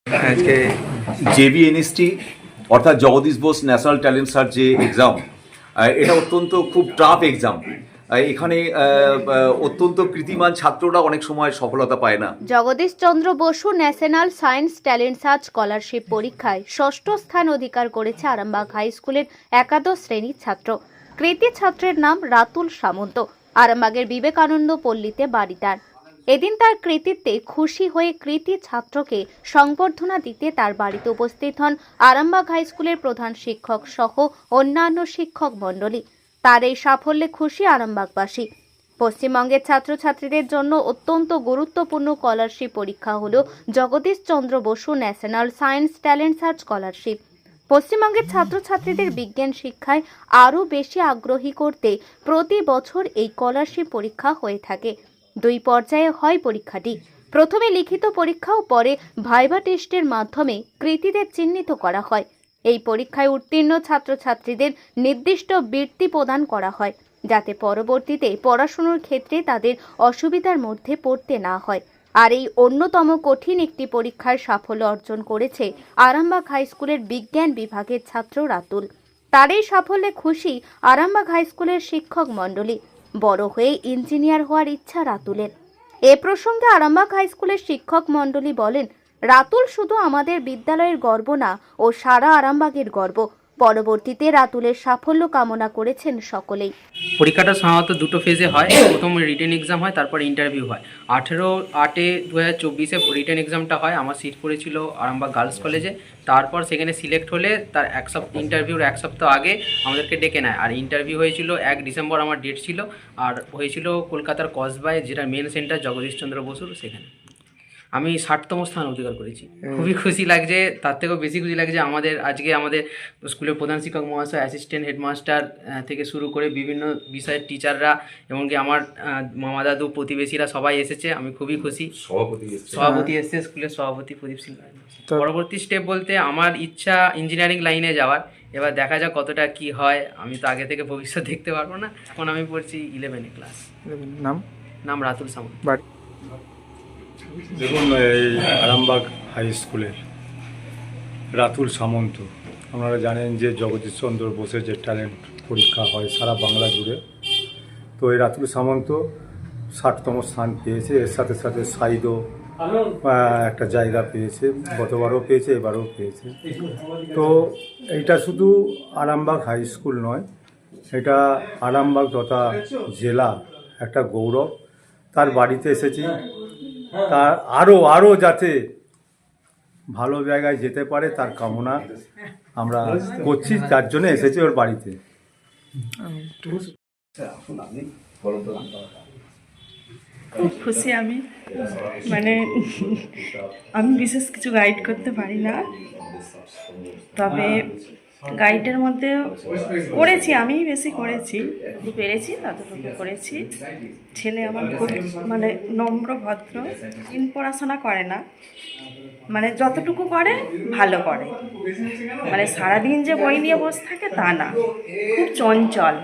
আজকে জেবিএনএসটি অর্থাৎ Jagadish Bose national talent search যে এক্সাম, এটা অত্যন্ত খুব টাফ এক্সাম। এখানে অত্যন্ত কৃতিমান ছাত্ররা অনেক সময় সফলতা পায় না। Jagadish Chandra Bose national science talent search scholarship পরীক্ষায় ষষ্ঠ স্থান অধিকার করেছে আরামবাগ হাই স্কুলের একাদশ শ্রেণীর ছাত্র। কৃতী ছাত্রের নাম রাতুল সামন্ত। আরামবাগের বিবেকানন্দ পল্লীতে বাড়ি তার। এদিন তার কৃতিত্বে খুশি হয়ে কৃতী ছাত্রকে সংবর্ধনা দিতে তার বাড়িতে উপস্থিত হন আরামবাগ হাই স্কুলের প্রধান শিক্ষক সহ অন্যান্য শিক্ষক মণ্ডলী। তার এই সাফল্যে খুশি আরামবাগবাসী। পশ্চিমবঙ্গের ছাত্রছাত্রীদের জন্য অত্যন্ত গুরুত্বপূর্ণ স্কলারশিপ পরীক্ষা হলো Jagadish Chandra Bose national science talent search scholarship. পশ্চিমবঙ্গের ছাত্রছাত্রীদের বিজ্ঞান শিক্ষায় আরও বেশি আগ্রহী করতে প্রতি বছর এই স্কলারশিপ পরীক্ষা হয়ে থাকে। দুই পর্যায়ে হয় পরীক্ষাটি। প্রথমে লিখিত পরীক্ষা ও পরে ভাইভা টেস্টের মাধ্যমে কৃতীদের চিহ্নিত করা হয়। এই পরীক্ষায় উত্তীর্ণ ছাত্রছাত্রীদের নির্দিষ্ট বৃত্তি প্রদান করা হয়, যাতে পরবর্তীতে পড়াশোনার ক্ষেত্রে তাদের অসুবিধার মধ্যে পড়তে না হয়। আর এই অন্যতম কঠিন একটি পরীক্ষার সাফল্য অর্জন করেছে আরামবাগ হাই স্কুলের বিজ্ঞান বিভাগের ছাত্র রাতুল। তার এই সাফল্যে খুশি আরামবাগ হাই স্কুলের শিক্ষক মণ্ডলী। বড় হয়ে ইঞ্জিনিয়ার হওয়ার ইচ্ছা রাতুলের। এ প্রসঙ্গে আরামবাগ হাই স্কুলের শিক্ষক মণ্ডলী বলেন, রাতুল শুধু আমাদের বিদ্যালয়ের গর্ব না, ও সারা আরামবাগের গর্ব। পরবর্তীতে রাতুলের সাফল্য কামনা করেছেন সকলেই। পরীক্ষাটা সাধারণত দুটো ফেজে হয়। প্রথম রিটেন এক্সাম হয়, তারপর ইন্টারভিউ হয়। 18/8/2024 রিটেন এক্সামটা হয়। আমার সিট পড়েছিল আরামবাগ গার্লস কলেজে। তারপর সেখানে সিলেক্ট হলে তার ইন্টারভিউর এক সপ্তাহ আগে আমাদেরকে ডেকে নেয়। আর ইন্টারভিউ হয়েছিল 1 ডিসেম্বর আমার ডেট ছিল। আর হয়েছিল কলকাতার কসবায়, যেটা মেন সেন্টার জগদীশ চন্দ্র বসুর, সেখানে আমি 60তম স্থান অধিকার করেছি। খুবই খুশি লাগছে। তার থেকেও বেশি খুশি লাগছে আজকে আমাদের স্কুলের প্রধান শিক্ষক মহাশয়, অ্যাসিস্ট্যান্ট হেডমাস্টার থেকে শুরু করে বিভিন্ন বিষয়ের টিচাররা, এমনকি আমার মামা দাদু, প্রতিবেশীরা সবাই এসেছে। আমি খুবই খুশি। সভাপতি এসেছে, স্কুলের সভাপতি প্রদীপ সিং। পরবর্তী স্টেপ বলতে আমার ইচ্ছা ইঞ্জিনিয়ারিং লাইনে যাওয়ার। এবার দেখা যাক কতটা কি হয়। আমি তো আগে থেকে ভবিষ্যৎ দেখতে পারবো না। এখন আমি পড়ছি 11 ক্লাস। নাম রাতুল সামন্ত। দেখুন, এই আরামবাগ হাই স্কুলের রাতুল সামন্ত, আপনারা জানেন যে জগদীশ চন্দ্র বোসের যে ট্যালেন্ট পরীক্ষা হয় সারা বাংলা জুড়ে, তো এই রাতুল সামন্ত 60তম স্থান পেয়েছে। এর সাথে সাথে সাইদও একটা জায়গা পেয়েছে, গতবারও পেয়েছে, এবারও পেয়েছে। তো এইটা শুধু আরামবাগ হাই স্কুল নয়, এটা আরামবাগ তথা জেলা একটা গৌরব। তার বাড়িতে এসেছি, তার আরও যাতে ভালো জায়গায় যেতে পারে তার কামনা আমরা করছি। তার জন্য এসেছি ওর বাড়িতে। খুব খুশি আমি। আমি বিশেষ কিছু গাইড করতে পারি না, তবে গাইডের মধ্যে করেছি, আমি বেশি করেছি, পেরেছি ততটুকু করেছি। ছেলে আমার খুব নম্র, ভদ্র, পড়াশোনা করে না, যতটুকু করে ভালো করে। সারাদিন যে বই নিয়ে বসে থাকে তা না, খুব চঞ্চল।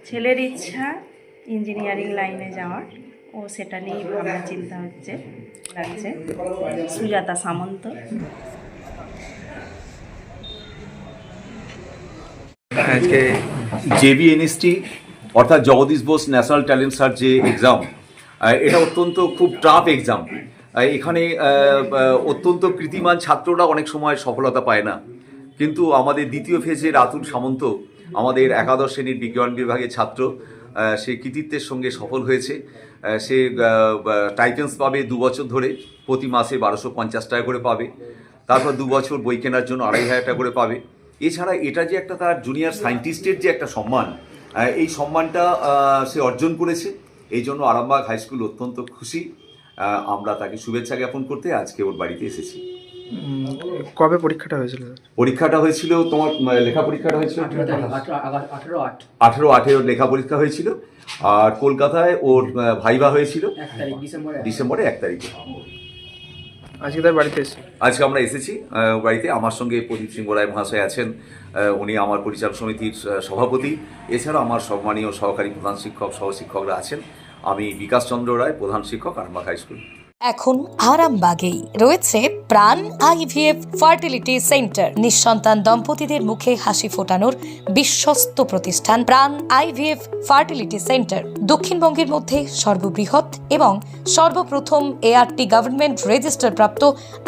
ছেলের ইচ্ছা ইঞ্জিনিয়ারিং লাইনে যাওয়ার, ও সেটা নিয়েই ভাবনা চিন্তা লাগছে। সুজাতা সামন্ত। আজকে জেবিএনএসটি অর্থাৎ Jagadish Bose national talent search যে এক্সাম, এটা অত্যন্ত খুব টাফ এক্সাম। এখানে অত্যন্ত কৃতিমান ছাত্ররা অনেক সময় সফলতা পায় না। কিন্তু আমাদের দ্বিতীয় ফেজে রাতুল সামন্ত, আমাদের একাদশ শ্রেণীর বিজ্ঞান বিভাগের ছাত্র, সে কৃতিত্বের সঙ্গে সফল হয়েছে। সে টাইটেন্স পাবে 2 বছর ধরে, প্রতি মাসে 1250 টাকা করে পাবে। তারপর 2 বছর বই কেনার জন্য 2500 টাকা করে পাবে। এছাড়া এটা যে একটা তার জুনিয়র সায়েন্টিস্টের যে একটা সম্মান, এই সম্মানটা সে অর্জন করেছে। এই জন্য আরামবাগ হাই স্কুল অত্যন্ত খুশি। আমরা তাকে শুভেচ্ছা জ্ঞাপন করতে আজকে ওর বাড়িতে এসেছি। কবে পরীক্ষাটা হয়েছিল? পরীক্ষাটা হয়েছিল, তোমার লেখা পরীক্ষাটা হয়েছিল 18/8 ওর লেখা পরীক্ষা হয়েছিল। আর কলকাতায় ওর ভাইভা হয়েছিল ডিসেম্বরের 1 তারিখে। আজকে তার বাড়িতে এসেছি। আজকে আমরা এসেছি বাড়িতে। আমার সঙ্গে প্রদীপ সিংহ রায় মহাশয় আছেন, উনি আমার পরিচালক সমিতির সভাপতি। এছাড়া আমার সম্মানীয় সহকারী প্রধান শিক্ষক, সহশিক্ষকরা আছেন। আমি বিকাশ চন্দ্র রায়, প্রধান শিক্ষক, আরামবাগ হাই স্কুল। এখন আরামবাগেই রয়েছে প্রাণ আইভিএফ ফার্টিলিটি সেন্টার, নিঃসন্তান দম্পতিদের মুখে হাসি ফোটানোর বিশ্বস্ত প্রতিষ্ঠান প্রাণ আইভিএফ ফার্টিলিটি সেন্টার দক্ষিণবঙ্গের মধ্যে সর্ববৃহৎ এবং সর্বপ্রথম এআরটি গভর্নমেন্ট রেজিস্টার প্রাপ্ত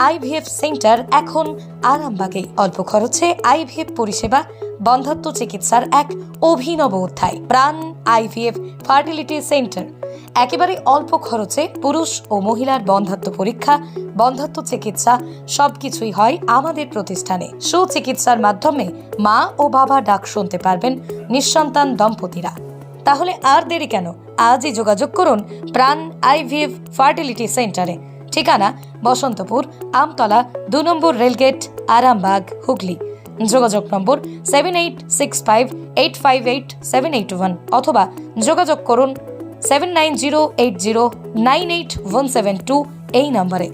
আইভিএফ সেন্টার এখন আরামবাগে। অল্প খরচে আইভিএফ পরিষেবা, বন্ধ্যাত্ব চিকিৎসার এক অভিনব অধ্যায়। প্রাণ আইভিএফ ফার্টিলিটি সেন্টার একেবারে অল্প খরচে পুরুষ ও মহিলার বন্ধ্যাত্ব পরীক্ষা, বন্ধ্যাত্ব চিকিৎসা সবকিছুই হয় আমাদের প্রতিষ্ঠানে। সুচিকিৎসার মাধ্যমে মা ও বাবা ডাক শুনতে পারবেন নিঃসন্তান দম্পতিরা। তাহলে আর দেরি কেন, আজই যোগাযোগ করুন প্রাণ আইভিএফ ফার্টিলিটি সেন্টারে। ঠিকানা বসন্তপুর, আমতলা, 2 নম্বর রেলগেট, আরামবাগ, হুগলি। যোগাযোগ নম্বর 7865858781 অথবা যোগাযোগ করুন 7908098172 এই নম্বরে।